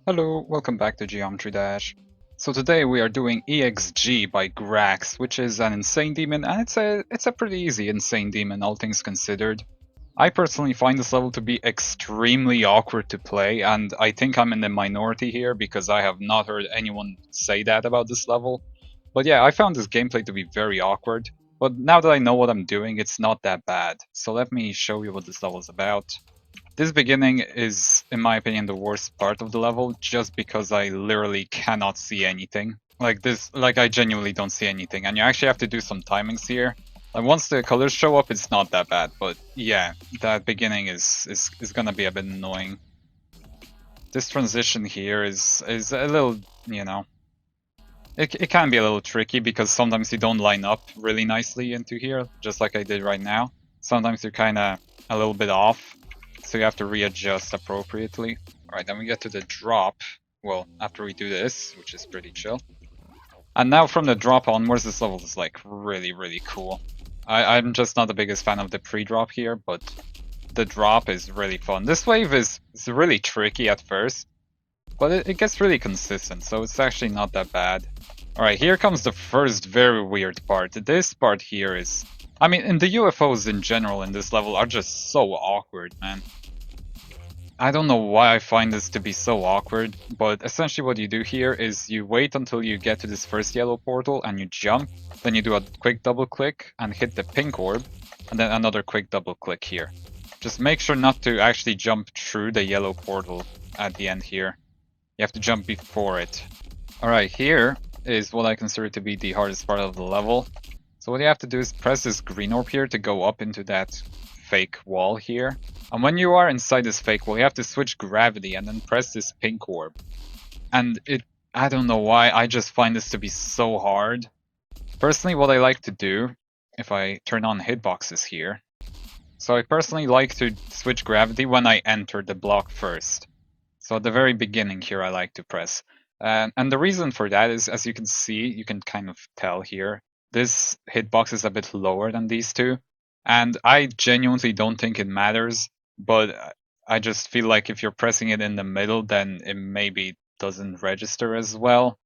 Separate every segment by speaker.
Speaker 1: Hello, welcome back to Geometry Dash. So today we are doing EXG by Grax, which is an insane demon, and it's a pretty easy insane demon, all things considered. I personally find this level to be extremely awkward to play, and I think I'm in the minority here because I have not heard anyone say that about this level. But yeah, I found this gameplay to be very awkward, but now that I know what I'm doing, it's not that bad. So let me show you what this level is about. This beginning is, in my opinion, the worst part of the level, just because I literally cannot see anything. Like I genuinely don't see anything, and you actually have to do some timings here. Like once the colors show up, it's not that bad, but yeah, that beginning is gonna be a bit annoying. This transition here is a little, you know, it can be a little tricky because sometimes you don't line up really nicely into here, just like I did right now. Sometimes you're kind of a little bit off, so you have to readjust appropriately. Alright, then we get to the drop. Well, after we do this, which is pretty chill. And now from the drop onwards, this level is like really cool. I'm just not the biggest fan of the pre-drop here, but the drop is really fun. This wave is really tricky at first, but it gets really consistent, so it's actually not that bad. Alright, here comes the first very weird part. This part here is... I mean, and the UFOs in general in this level are just so awkward, man. I don't know why I find this to be so awkward, but essentially what you do here is you wait until you get to this first yellow portal and you jump, then you do a quick double click and hit the pink orb, and then another quick double click here. Just make sure not to actually jump through the yellow portal at the end here. You have to jump before it. Alright, here is what I consider to be the hardest part of the level. So what you have to do is press this green orb here to go up into that fake wall here. And when you are inside this fake wall, you have to switch gravity and then press this pink orb. And I don't know why, I just find this to be so hard. Personally, what I like to do, if I turn on hitboxes here, so I personally like to switch gravity when I enter the block first. So at the very beginning here, I like to press. And the reason for that is, as you can see, you can kind of tell here, this hitbox is a bit lower than these two. And I genuinely don't think it matters, but I just feel like if you're pressing it in the middle, then it maybe doesn't register as well.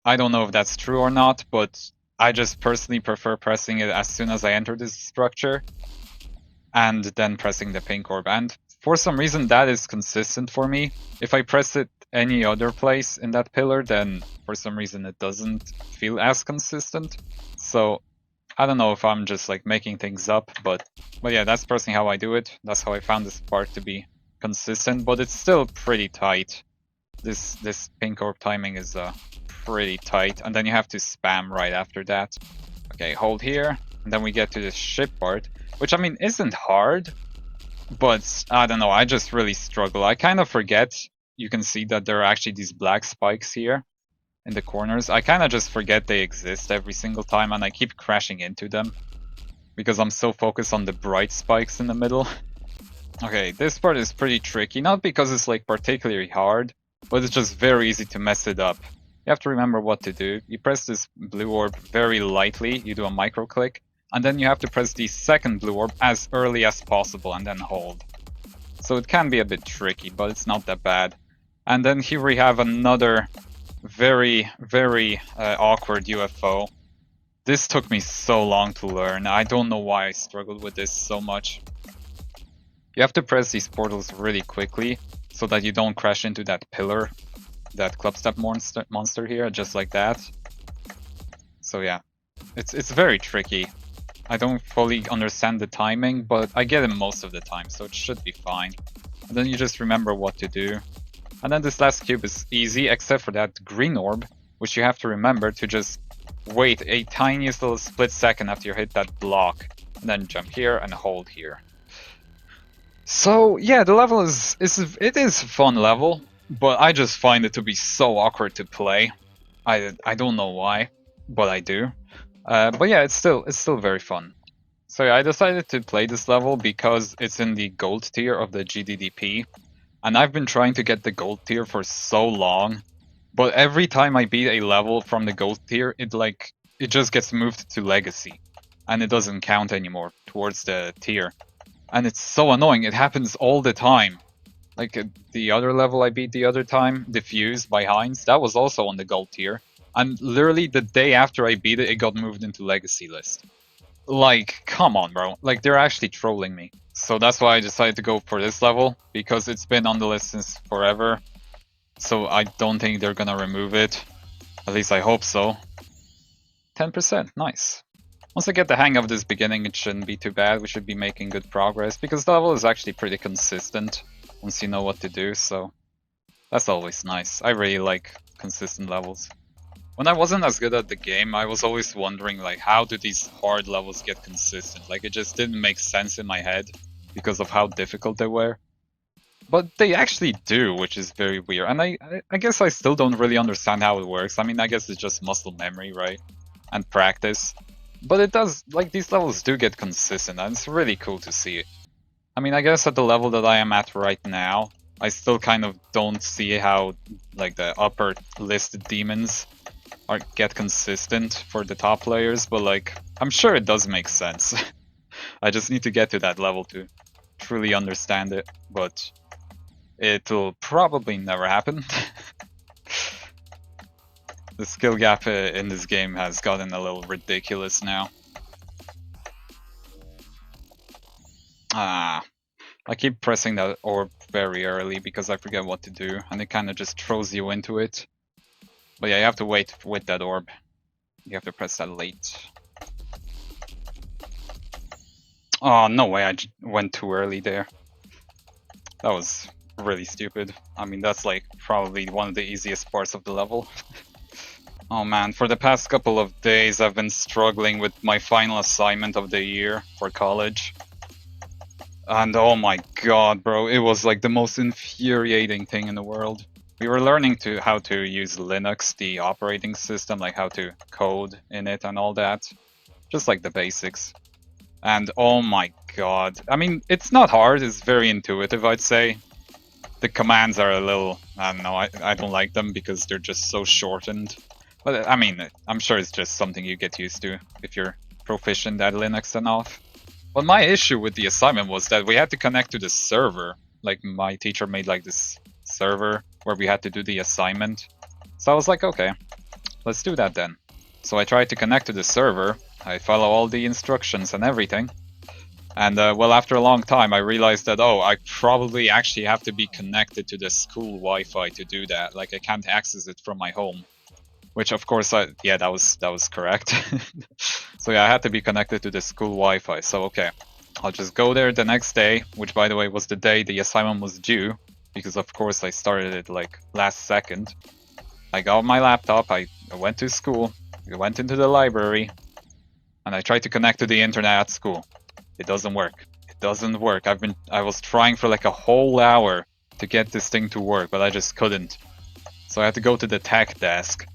Speaker 1: I don't know if that's true or not, but I just personally prefer pressing it as soon as I enter this structure and then pressing the pink orb. And for some reason that is consistent for me. If I press it any other place in that pillar, then for some reason it doesn't feel as consistent. So I don't know if I'm just like making things up, but yeah, that's personally how I do it. That's how I found this part to be consistent, but it's still pretty tight. This pink orb timing is pretty tight, and then you have to spam right after that. Okay, hold here, and then we get to this ship part, which I mean isn't hard, but I don't know, I just really struggle. I kind of forget. You can see that there are actually these black spikes here in the corners. I kind of just forget they exist every single time, and I keep crashing into them because I'm so focused on the bright spikes in the middle. Okay, this part is pretty tricky, not because it's like particularly hard, but it's just very easy to mess it up. You have to remember what to do. You press this blue orb very lightly, you do a micro click, and then you have to press the second blue orb as early as possible and then hold. So it can be a bit tricky, but it's not that bad. And then here we have another very awkward UFO. This took me so long to learn. I don't know why I struggled with this so much. You have to press these portals really quickly so that you don't crash into that pillar, that clubstep monster here, just like that. So yeah, it's very tricky. I don't fully understand the timing, but I get it most of the time, so it should be fine. And then you just remember what to do. And then this last cube is easy, except for that green orb, which you have to remember to just wait a tiniest little split second after you hit that block, and then jump here and hold here. So yeah, the level is a fun level, but I just find it to be so awkward to play. I don't know why, but I do. But yeah, it's still very fun. So yeah, I decided to play this level because it's in the gold tier of the GDDP, and I've been trying to get the gold tier for so long, but every time I beat a level from the gold tier, it just gets moved to legacy, and it doesn't count anymore towards the tier. And it's so annoying, it happens all the time. Like the other level I beat the other time, Diffuse by Heinz, that was also on the gold tier. And literally the day after I beat it, it got moved into Legacy list. Like, come on, bro. Like, they're actually trolling me. So that's why I decided to go for this level, because it's been on the list since forever. So I don't think they're gonna remove it. At least I hope so. 10%, nice. Once I get the hang of this beginning, it shouldn't be too bad. We should be making good progress, because the level is actually pretty consistent once you know what to do, so that's always nice. I really like consistent levels. When I wasn't as good at the game, I was always wondering, like, how do these hard levels get consistent? Like, it just didn't make sense in my head because of how difficult they were. But they actually do, which is very weird. And I guess I still don't really understand how it works. I mean, I guess it's just muscle memory, right? And practice. But it does, like, these levels do get consistent, and it's really cool to see it. I mean, I guess at the level that I am at right now, I still kind of don't see how, like, the upper listed demons get consistent for the top players, but, like, I'm sure it does make sense. I just need to get to that level to truly understand it, but it'll probably never happen. The skill gap in this game has gotten a little ridiculous now. I keep pressing that orb very early because I forget what to do, and it kind of just throws you into it. But yeah, you have to wait with that orb. You have to press that late. Oh, no way, I went too early there. That was really stupid. I mean, that's like probably one of the easiest parts of the level. Oh man, for the past couple of days I've been struggling with my final assignment of the year for college. And oh my god, bro, it was like the most infuriating thing in the world. We were learning how to use Linux, the operating system, like how to code in it and all that. Just like the basics. And oh my god. I mean, it's not hard, it's very intuitive, I'd say. The commands are a little, I don't know, I don't like them because they're just so shortened. But I mean, I'm sure it's just something you get used to if you're proficient at Linux enough. But my issue with the assignment was that we had to connect to the server. Like, my teacher made like this server where we had to do the assignment. So I was like, okay, let's do that then. So I tried to connect to the server. I follow all the instructions and everything. And well, after a long time, I realized that, oh, I probably actually have to be connected to the school Wi-Fi to do that. Like, I can't access it from my home. Which, of course, yeah, that was correct. So yeah, I had to be connected to the school Wi-Fi. So okay, I'll just go there the next day, which, by the way, was the day the assignment was due, because of course I started it like last second. I got my laptop, I went to school, I went into the library, and I tried to connect to the internet at school. It doesn't work. It doesn't work. I was trying for like a whole hour to get this thing to work, but I just couldn't. So I had to go to the tech desk.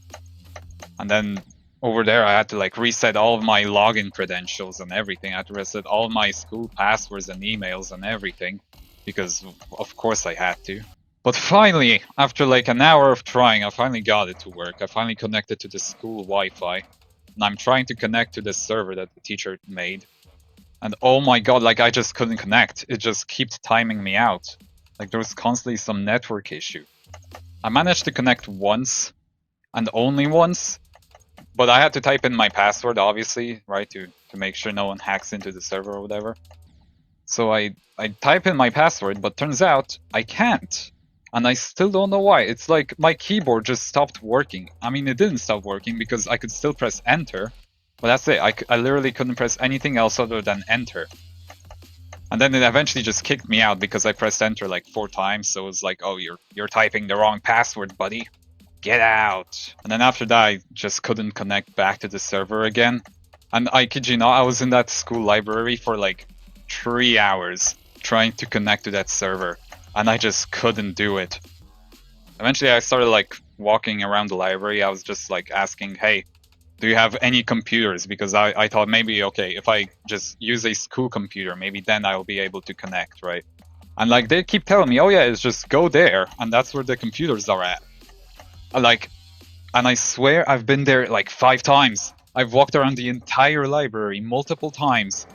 Speaker 1: And then over there, I had to like reset all of my login credentials and everything. I had to reset all my school passwords and emails and everything, because of course I had to. But finally, after like an hour of trying, I finally got it to work. I finally connected to the school Wi-Fi, and I'm trying to connect to the server that the teacher made. And oh my god, like I just couldn't connect. It just kept timing me out. Like there was constantly some network issue. I managed to connect once, and only once. But I had to type in my password, obviously, right, to make sure no one hacks into the server or whatever. So I type in my password, but turns out I can't. And I still don't know why. It's like my keyboard just stopped working. I mean, it didn't stop working because I could still press enter. But that's it. I literally couldn't press anything else other than enter. And then it eventually just kicked me out because I pressed enter like 4 times. So it was like, oh, you're typing the wrong password, buddy. Get out! And then after that, I just couldn't connect back to the server again. And I kid you not, I was in that school library for like 3 hours trying to connect to that server. And I just couldn't do it. Eventually, I started like walking around the library. I was just like asking, hey, do you have any computers? Because I thought maybe, okay, if I just use a school computer, maybe then I'll be able to connect, right? And like they keep telling me, oh yeah, it's just go there. And that's where the computers are at. Like, and I swear I've been there like 5 times. I've walked around the entire library multiple times,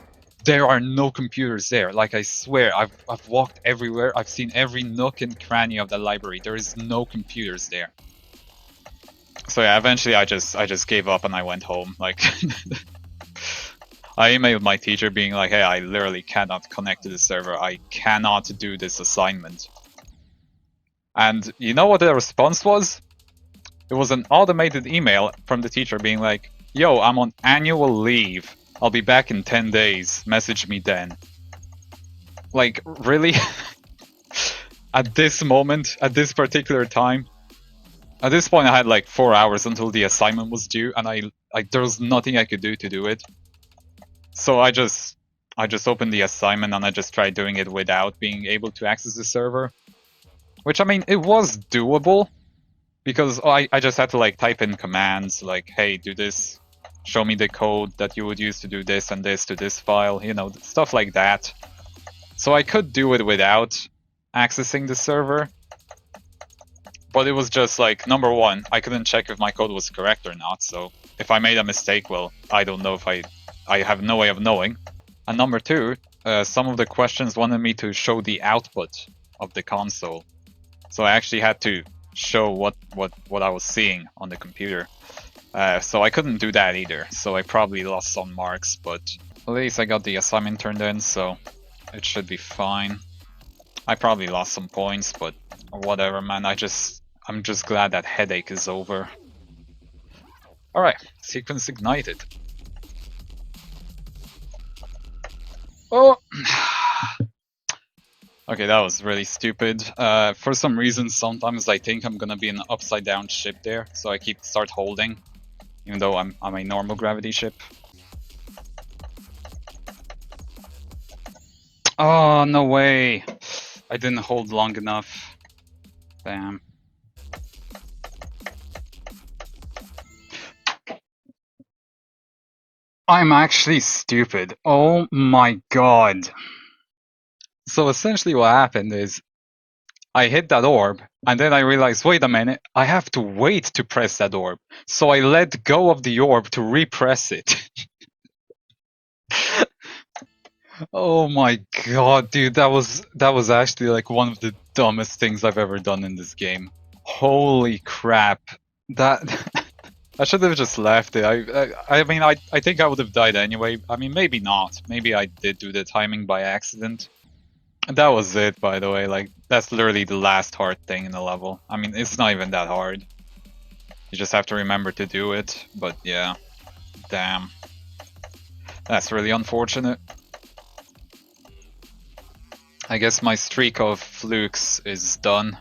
Speaker 1: there are no computers there. Like, I swear, I've walked everywhere. I've seen every nook and cranny of the library. There is no computers there. So yeah, eventually I just gave up and I went home. Like, I emailed my teacher being like, hey, I literally cannot connect to the server. I cannot do this assignment. And you know what the response was? It was an automated email from the teacher being like, yo, I'm on annual leave. I'll be back in 10 days. Message me then. Like, really? At this moment, at this particular time? At this point, I had like 4 hours until the assignment was due, and there was nothing I could do to do it. So I just opened the assignment and I just tried doing it without being able to access the server. Which, I mean, it was doable, because I just had to like type in commands like, hey, do this, show me the code that you would use to do this and this to this file, you know, stuff like that. So I could do it without accessing the server. But it was just like, number one, I couldn't check if my code was correct or not, so if I made a mistake, well, I don't know if I have no way of knowing. And number two, some of the questions wanted me to show the output of the console. So I actually had to show what I was seeing on the computer. So I couldn't do that either, so I probably lost some marks, but at least I got the assignment turned in, so it should be fine. I probably lost some points, but whatever, man. I'm just glad that headache is over. Alright, sequence ignited. Oh! Okay, that was really stupid. For some reason, sometimes I think I'm gonna be in an upside down ship there, so I start holding, even though I'm a normal gravity ship. Oh, no way! I didn't hold long enough. Damn. I'm actually stupid. Oh my god. So essentially what happened is I hit that orb, and then I realized, wait a minute, I have to wait to press that orb. So I let go of the orb to repress it. Oh my god, dude, that was actually like one of the dumbest things I've ever done in this game. Holy crap. That I should have just left it. I mean, I think I would have died anyway. I mean, maybe not. Maybe I did do the timing by accident. That was it, by the way. Like, that's literally the last hard thing in the level. I mean, it's not even that hard. You just have to remember to do it. But yeah, damn. That's really unfortunate. I guess my streak of flukes is done.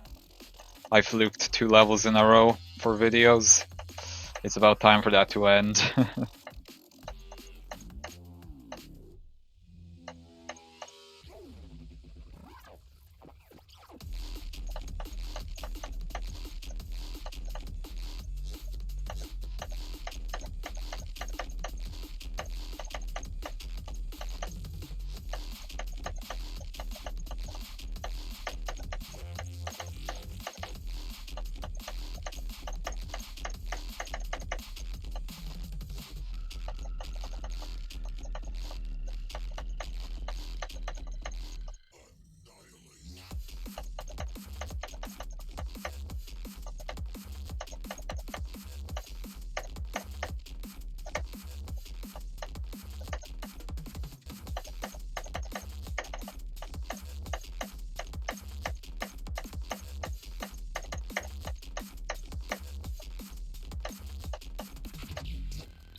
Speaker 1: I fluked 2 levels in a row for videos. It's about time for that to end.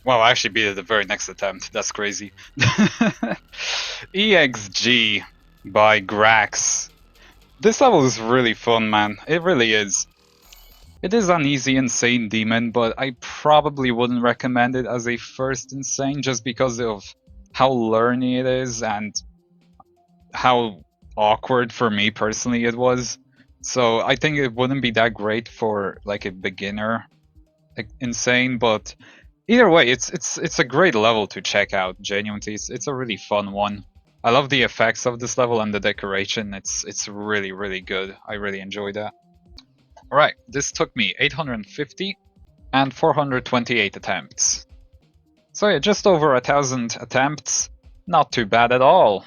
Speaker 1: Wow, I actually beat it the very next attempt. That's crazy. EXG by Grax. This level is really fun, man. It really is. It is an easy insane demon, but I probably wouldn't recommend it as a first insane just because of how learny it is and how awkward for me personally it was. So I think it wouldn't be that great for like a beginner insane, but either way, it's a great level to check out. Genuinely, it's a really fun one. I love the effects of this level and the decoration. It's really, really good. I really enjoy that. Alright, this took me 850 and 428 attempts. So yeah, just over 1,000 attempts. Not too bad at all.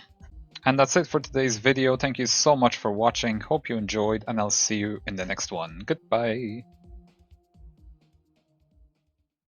Speaker 1: And that's it for today's video. Thank you so much for watching. Hope you enjoyed, and I'll see you in the next one. Goodbye.